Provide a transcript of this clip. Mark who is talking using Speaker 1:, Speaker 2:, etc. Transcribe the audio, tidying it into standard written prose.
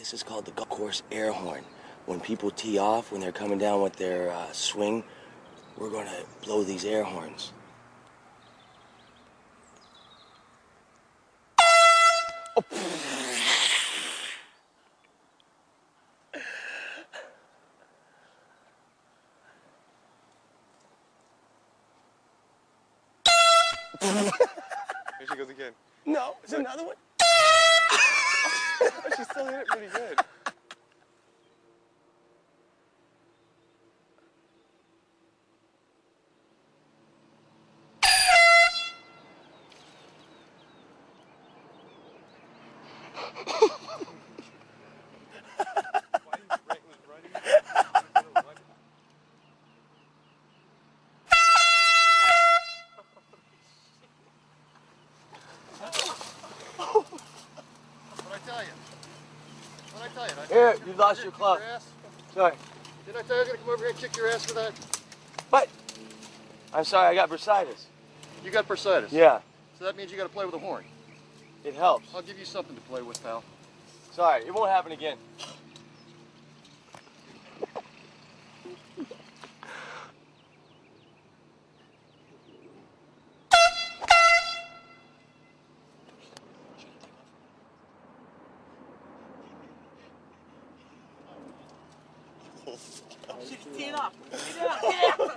Speaker 1: This is called the golf course air horn. When people tee off, when they're coming down with their swing, we're going to blow these air horns. Oh.
Speaker 2: Here she goes again.
Speaker 1: No, it's another one.
Speaker 2: She still hit it pretty good.
Speaker 1: Here, you lost your club. Sorry.
Speaker 3: Didn't I tell you I was going to come over here and kick your ass for that?
Speaker 1: What? I'm sorry, I got bursitis.
Speaker 3: You got bursitis?
Speaker 1: Yeah.
Speaker 3: So that means you got to play with a horn.
Speaker 1: It helps.
Speaker 3: I'll give you something to play with, pal.
Speaker 1: Sorry, it won't happen again.
Speaker 4: She's teeing up. Get down.